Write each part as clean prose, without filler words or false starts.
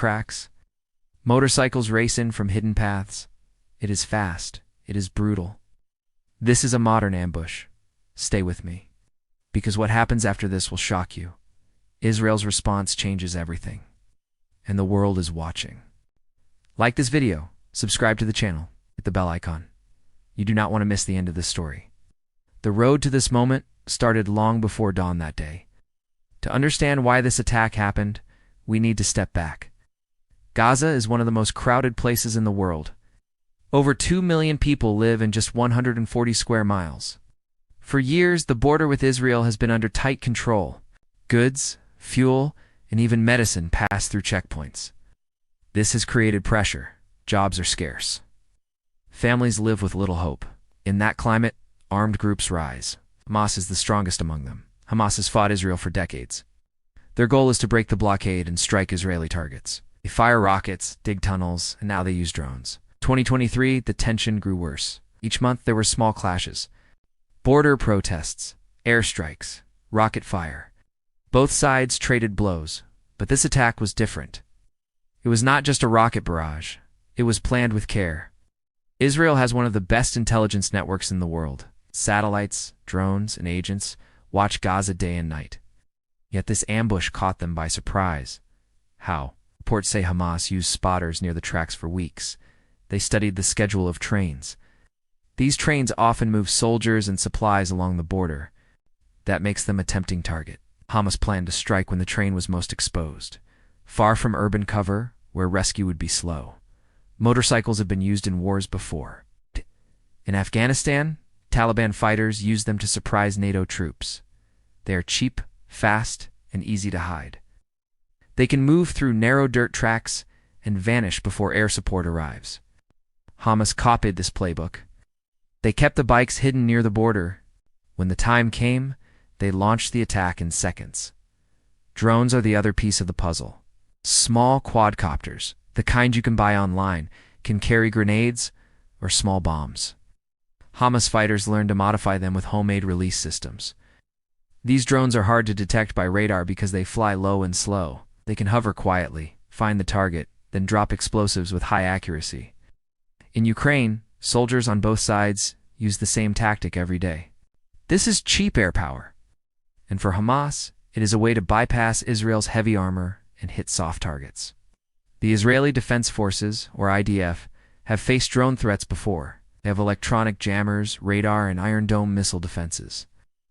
cracks. Motorcycles race in from hidden paths. It is fast. It is brutal. This is a modern ambush. Stay with me, because what happens after this will shock you. Israel's response changes everything, and the world is watching. Like this video, subscribe to the channel, hit the bell icon. You do not want to miss the end of this story. The road to this moment started long before dawn that day. To understand why this attack happened, we need to step back. Gaza is one of the most crowded places in the world. Over 2 million people live in just 140 square miles. For years, the border with Israel has been under tight control. Goods, fuel, and even medicine pass through checkpoints. This has created pressure. Jobs are scarce. Families live with little hope. In that climate, armed groups rise. Hamas is the strongest among them. Hamas has fought Israel for decades. Their goal is to break the blockade and strike Israeli targets. They fire rockets, dig tunnels, and now they use drones. 2023, the tension grew worse. Each month there were small clashes. Border protests, airstrikes, rocket fire. Both sides traded blows, but this attack was different. It was not just a rocket barrage. It was planned with care. Israel has one of the best intelligence networks in the world. Satellites, drones, and agents watch Gaza day and night. Yet this ambush caught them by surprise. How? Reports say Hamas used spotters near the tracks for weeks. They studied the schedule of trains. These trains often move soldiers and supplies along the border. That makes them a tempting target. Hamas planned to strike when the train was most exposed, far from urban cover, where rescue would be slow. Motorcycles have been used in wars before. In Afghanistan, Taliban fighters used them to surprise NATO troops. They are cheap, fast, and easy to hide. They can move through narrow dirt tracks and vanish before air support arrives. Hamas copied this playbook. They kept the bikes hidden near the border. When the time came, they launched the attack in seconds. Drones are the other piece of the puzzle. Small quadcopters, the kind you can buy online, can carry grenades or small bombs. Hamas fighters learned to modify them with homemade release systems. These drones are hard to detect by radar because they fly low and slow. They can hover quietly, find the target, then drop explosives with high accuracy. In Ukraine, soldiers on both sides use the same tactic every day. This is cheap air power. And for Hamas, it is a way to bypass Israel's heavy armor and hit soft targets. The Israeli Defense Forces, or IDF, have faced drone threats before. They have electronic jammers, radar, and Iron Dome missile defenses.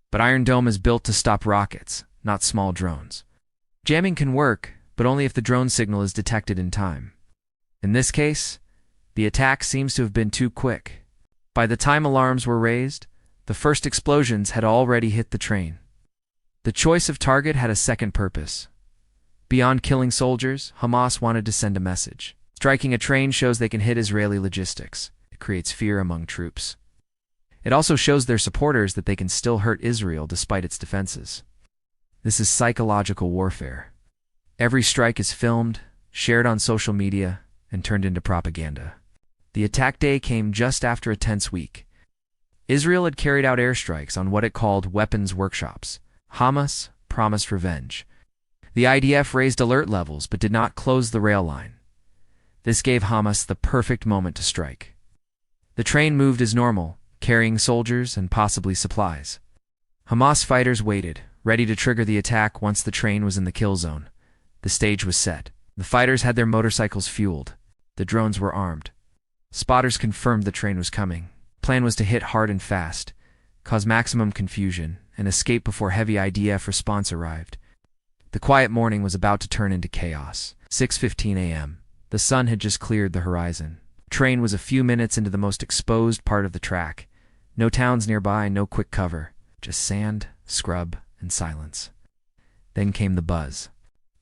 But Iron Dome is built to stop rockets, not small drones. Jamming can work, but only if the drone signal is detected in time. In this case, the attack seems to have been too quick. By the time alarms were raised, the first explosions had already hit the train. The choice of target had a second purpose. Beyond killing soldiers, Hamas wanted to send a message. Striking a train shows they can hit Israeli logistics. It creates fear among troops. It also shows their supporters that they can still hurt Israel despite its defenses. This is psychological warfare. Every strike is filmed, shared on social media, and turned into propaganda. The attack day came just after a tense week. Israel had carried out airstrikes on what it called weapons workshops. Hamas promised revenge. The IDF raised alert levels but did not close the rail line. This gave Hamas the perfect moment to strike. The train moved as normal, carrying soldiers and possibly supplies. Hamas fighters waited, ready to trigger the attack once the train was in the kill zone. The stage was set. The fighters had their motorcycles fueled. The drones were armed. Spotters confirmed the train was coming. Plan was to hit hard and fast, cause maximum confusion, and escape before heavy IDF response arrived. The quiet morning was about to turn into chaos. 6:15 a.m. The sun had just cleared the horizon. The train was a few minutes into the most exposed part of the track. No towns nearby, no quick cover. Just sand, scrub, and silence. Then came the buzz.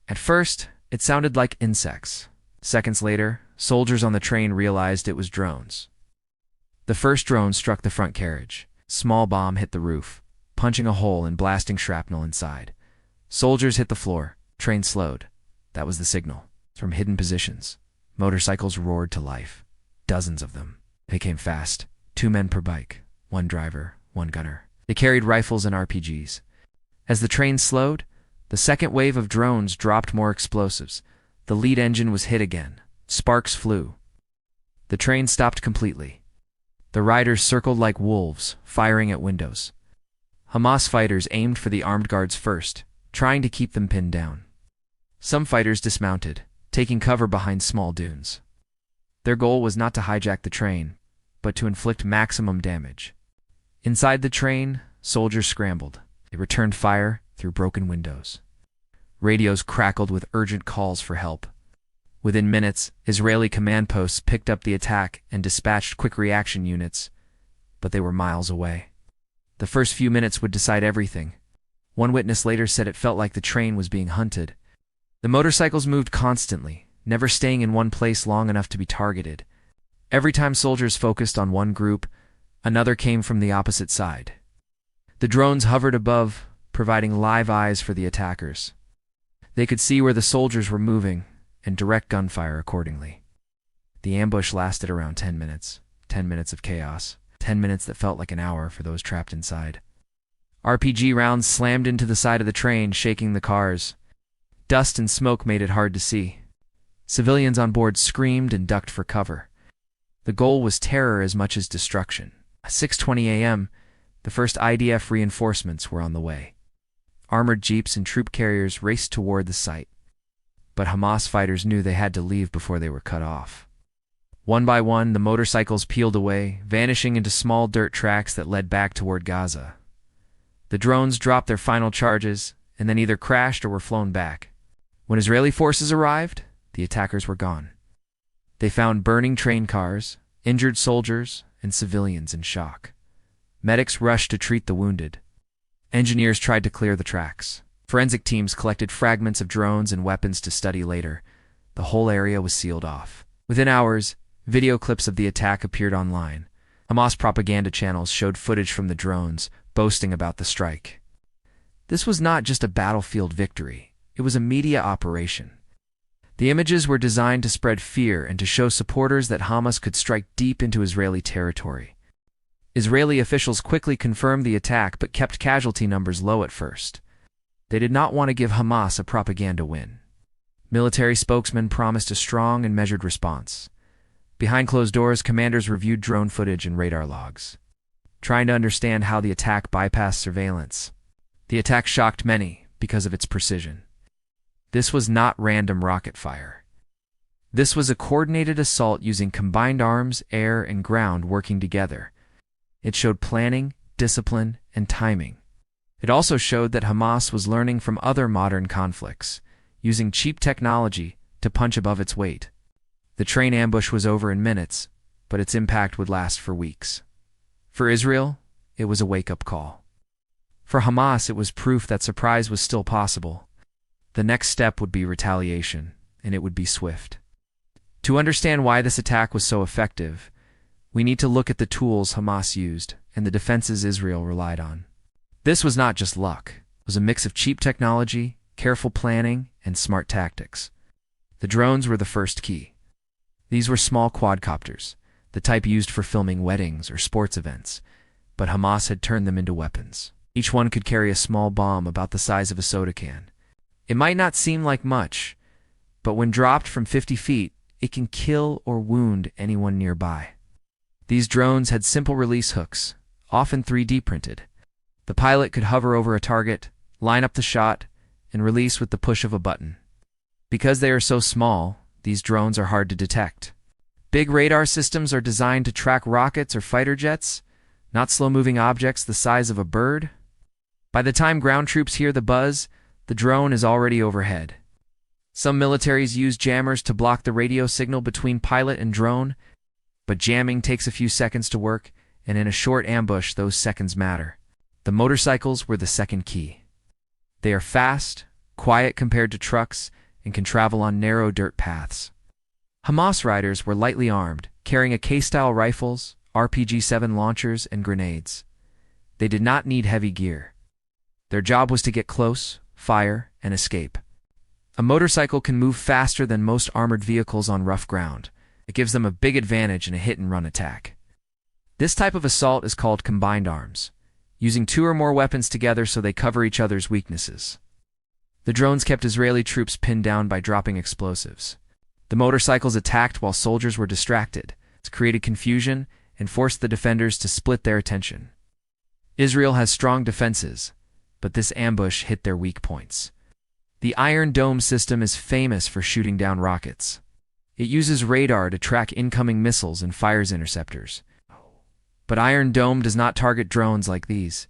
At first, it sounded like insects. Seconds later, soldiers on the train realized it was drones. The first drone struck the front carriage. Small bomb hit the roof, punching a hole and blasting shrapnel inside. Soldiers hit the floor. Train slowed. That was the signal. From hidden positions, motorcycles roared to life. Dozens of them. They came fast. 2 men per bike. 1 driver, 1 gunner. They carried rifles and RPGs. As the train slowed, the second wave of drones dropped more explosives. The lead engine was hit again. Sparks flew. The train stopped completely. The riders circled like wolves, firing at windows. Hamas fighters aimed for the armed guards first, trying to keep them pinned down. Some fighters dismounted, taking cover behind small dunes. Their goal was not to hijack the train, but to inflict maximum damage. Inside the train, soldiers scrambled. They returned fire through broken windows. Radios crackled with urgent calls for help. Within minutes, Israeli command posts picked up the attack and dispatched quick reaction units, but they were miles away. The first few minutes would decide everything. One witness later said it felt like the train was being hunted. The motorcycles moved constantly, never staying in one place long enough to be targeted. Every time soldiers focused on one group, another came from the opposite side. The drones hovered above, providing live eyes for the attackers. They could see where the soldiers were moving and direct gunfire accordingly. The ambush lasted around 10 minutes. 10 minutes of chaos. 10 minutes that felt like an hour for those trapped inside. RPG rounds slammed into the side of the train, shaking the cars. Dust and smoke made it hard to see. Civilians on board screamed and ducked for cover. The goal was terror as much as destruction. At 6:20 a.m., the first IDF reinforcements were on the way. Armored jeeps and troop carriers raced toward the site. But Hamas fighters knew they had to leave before they were cut off. One by one, the motorcycles peeled away, vanishing into small dirt tracks that led back toward Gaza. The drones dropped their final charges, and then either crashed or were flown back. When Israeli forces arrived, the attackers were gone. They found burning train cars, injured soldiers, and civilians in shock. Medics rushed to treat the wounded. Engineers tried to clear the tracks. Forensic teams collected fragments of drones and weapons to study later. The whole area was sealed off. Within hours, video clips of the attack appeared online. Hamas propaganda channels showed footage from the drones, boasting about the strike. This was not just a battlefield victory. It was a media operation. The images were designed to spread fear and to show supporters that Hamas could strike deep into Israeli territory. Israeli officials quickly confirmed the attack but kept casualty numbers low at first. They did not want to give Hamas a propaganda win. Military spokesmen promised a strong and measured response. Behind closed doors, commanders reviewed drone footage and radar logs, trying to understand how the attack bypassed surveillance. The attack shocked many because of its precision. This was not random rocket fire. This was a coordinated assault using combined arms, air, and ground working together. It showed planning, discipline, and timing. It also showed that Hamas was learning from other modern conflicts, using cheap technology to punch above its weight. The train ambush was over in minutes, but its impact would last for weeks. For Israel, it was a wake-up call. For Hamas, it was proof that surprise was still possible. The next step would be retaliation, and it would be swift. To understand why this attack was so effective, we need to look at the tools Hamas used and the defenses Israel relied on. This was not just luck. It was a mix of cheap technology, careful planning, and smart tactics. The drones were the first key. These were small quadcopters, the type used for filming weddings or sports events, but Hamas had turned them into weapons. Each one could carry a small bomb about the size of a soda can. It might not seem like much, but when dropped from 50 feet, it can kill or wound anyone nearby. These drones had simple release hooks, often 3D printed. The pilot could hover over a target, line up the shot, and release with the push of a button. Because they are so small, these drones are hard to detect. Big radar systems are designed to track rockets or fighter jets, not slow-moving objects the size of a bird. By the time ground troops hear the buzz, the drone is already overhead. Some militaries use jammers to block the radio signal between pilot and drone, but jamming takes a few seconds to work, and in a short ambush, those seconds matter. The motorcycles were the second key. They are fast, quiet compared to trucks, and can travel on narrow dirt paths. Hamas riders were lightly armed, carrying AK-style rifles, RPG-7 launchers, and grenades. They did not need heavy gear. Their job was to get close, fire, and escape. A motorcycle can move faster than most armored vehicles on rough ground. It gives them a big advantage in a hit-and-run attack. This type of assault is called combined arms, using two or more weapons together so they cover each other's weaknesses. The drones kept Israeli troops pinned down by dropping explosives. The motorcycles attacked while soldiers were distracted. It created confusion and forced the defenders to split their attention. Israel has strong defenses, but this ambush hit their weak points. The Iron Dome system is famous for shooting down rockets. It uses radar to track incoming missiles and fires interceptors. But Iron Dome does not target drones like these.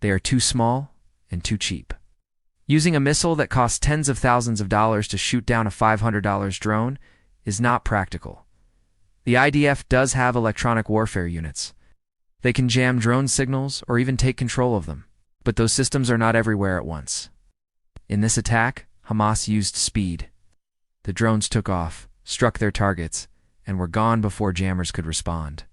They are too small and too cheap. Using a missile that costs tens of thousands of dollars to shoot down a $500 drone is not practical. The IDF does have electronic warfare units. They can jam drone signals or even take control of them, but those systems are not everywhere at once. In this attack, Hamas used speed. The drones took off, struck their targets, and were gone before jammers could respond.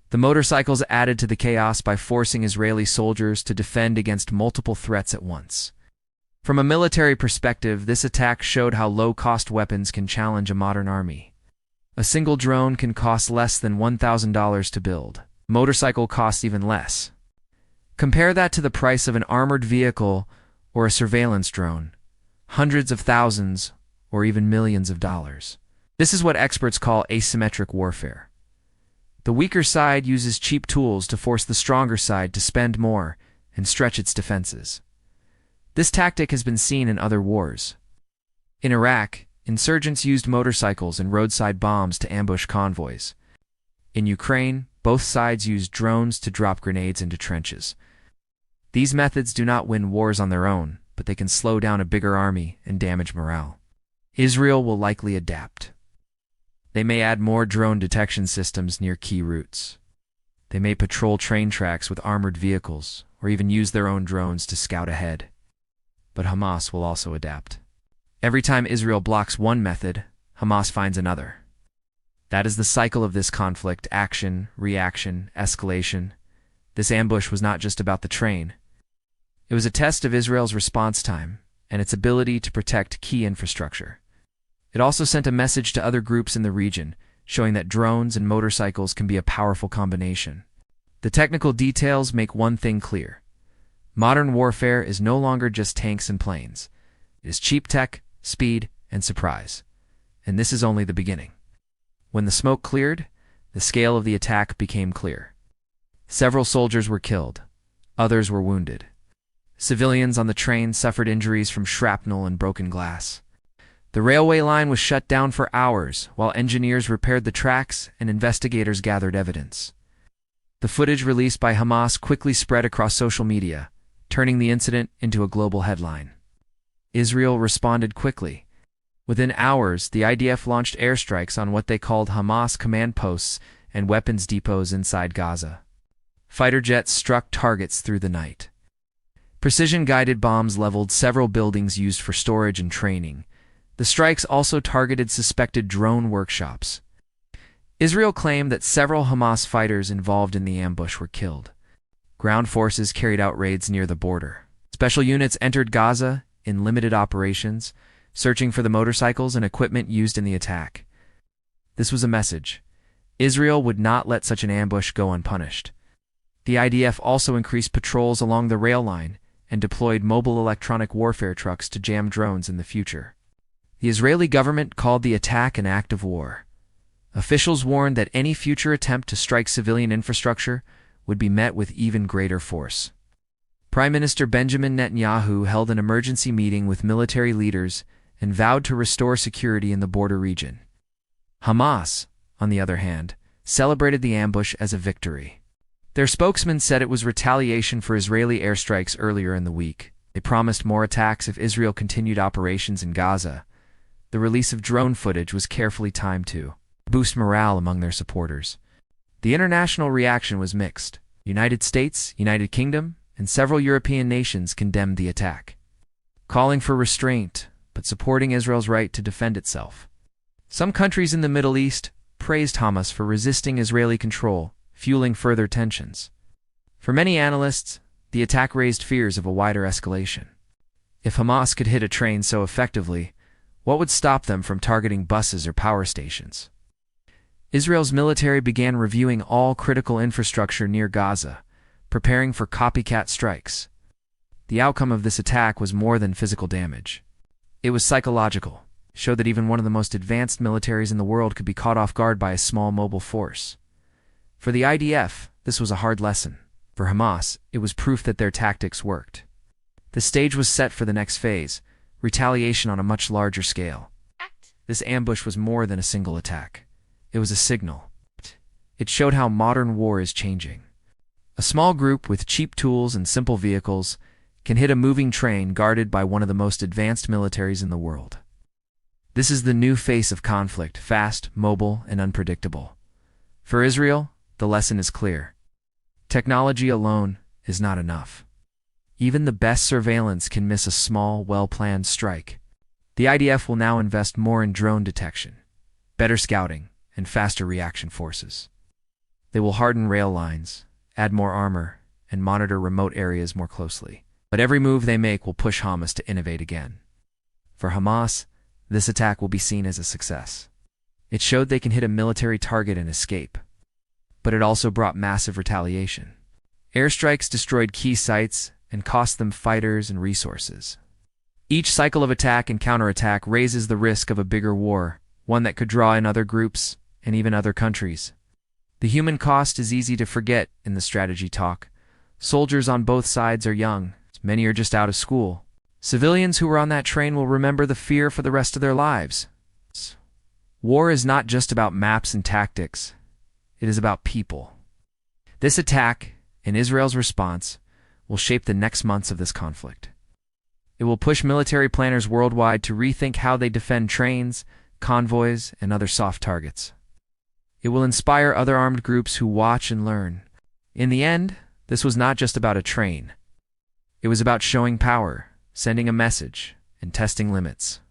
The motorcycles added to the chaos by forcing Israeli soldiers to defend against multiple threats at once. From a military perspective, this attack showed how low-cost weapons can challenge a modern army. A single drone can cost less than $1,000 to build. Motorcycle costs even less. Compare that to the price of an armored vehicle or a surveillance drone. Hundreds of thousands or even millions of dollars. This is what experts call asymmetric warfare. The weaker side uses cheap tools to force the stronger side to spend more and stretch its defenses. This tactic has been seen in other wars. In Iraq, insurgents used motorcycles and roadside bombs to ambush convoys. In Ukraine, both sides used drones to drop grenades into trenches. These methods do not win wars on their own, but they can slow down a bigger army and damage morale. Israel will likely adapt. They may add more drone detection systems near key routes. They may patrol train tracks with armored vehicles, or even use their own drones to scout ahead. But Hamas will also adapt. Every time Israel blocks one method, Hamas finds another. That is the cycle of this conflict: action, reaction, escalation. This ambush was not just about the train. It was a test of Israel's response time and its ability to protect key infrastructure. It also sent a message to other groups in the region, showing that drones and motorcycles can be a powerful combination. The technical details make one thing clear. Modern warfare is no longer just tanks and planes. It is cheap tech, speed, and surprise. And this is only the beginning. When the smoke cleared, the scale of the attack became clear. Several soldiers were killed. Others were wounded. Civilians on the train suffered injuries from shrapnel and broken glass. The railway line was shut down for hours while engineers repaired the tracks and investigators gathered evidence. The footage released by Hamas quickly spread across social media, turning the incident into a global headline. Israel responded quickly. Within hours, the IDF launched airstrikes on what they called Hamas command posts and weapons depots inside Gaza. Fighter jets struck targets through the night. Precision-guided bombs leveled several buildings used for storage and training. The strikes also targeted suspected drone workshops. Israel claimed that several Hamas fighters involved in the ambush were killed. Ground forces carried out raids near the border. Special units entered Gaza in limited operations, searching for the motorcycles and equipment used in the attack. This was a message. Israel would not let such an ambush go unpunished. The IDF also increased patrols along the rail line and deployed mobile electronic warfare trucks to jam drones in the future. The Israeli government called the attack an act of war. Officials warned that any future attempt to strike civilian infrastructure would be met with even greater force. Prime Minister Benjamin Netanyahu held an emergency meeting with military leaders and vowed to restore security in the border region. Hamas, on the other hand, celebrated the ambush as a victory. Their spokesman said it was retaliation for Israeli airstrikes earlier in the week. They promised more attacks if Israel continued operations in Gaza. The release of drone footage was carefully timed to boost morale among their supporters. The international reaction was mixed. United States, United Kingdom, and several European nations condemned the attack, calling for restraint but supporting Israel's right to defend itself. Some countries in the Middle East praised Hamas for resisting Israeli control, fueling further tensions. For many analysts, the attack raised fears of a wider escalation. If Hamas could hit a train so effectively, what would stop them from targeting buses or power stations? Israel's military began reviewing all critical infrastructure near Gaza, preparing for copycat strikes. The outcome of this attack was more than physical damage. It was psychological. It showed that even one of the most advanced militaries in the world could be caught off guard by a small mobile force. For the IDF, this was a hard lesson. For Hamas, it was proof that their tactics worked. The stage was set for the next phase, retaliation on a much larger scale. This ambush was more than a single attack. It was a signal. It showed how modern war is changing. A small group with cheap tools and simple vehicles can hit a moving train guarded by one of the most advanced militaries in the world. This is the new face of conflict, fast, mobile, and unpredictable. For Israel, the lesson is clear. Technology alone is not enough. Even the best surveillance can miss a small, well-planned strike. The IDF will now invest more in drone detection, better scouting, and faster reaction forces. They will harden rail lines, add more armor, and monitor remote areas more closely. But every move they make will push Hamas to innovate again. For Hamas, this attack will be seen as a success. It showed they can hit a military target and escape. But it also brought massive retaliation. Airstrikes destroyed key sites and cost them fighters and resources. Each cycle of attack and counterattack raises the risk of a bigger war, one that could draw in other groups and even other countries. The human cost is easy to forget in the strategy talk. Soldiers on both sides are young. Many are just out of school. Civilians who were on that train will remember the fear for the rest of their lives. War is not just about maps and tactics. It is about people. This attack and Israel's response will shape the next months of this conflict. It will push military planners worldwide to rethink how they defend trains, convoys, and other soft targets. It will inspire other armed groups who watch and learn. In the end, this was not just about a train. It was about showing power, sending a message, and testing limits.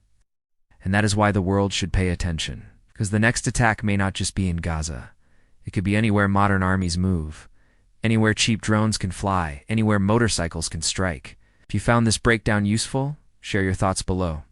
And that is why the world should pay attention, because the next attack may not just be in Gaza. It could be anywhere modern armies move, anywhere cheap drones can fly, anywhere motorcycles can strike. If you found this breakdown useful, share your thoughts below.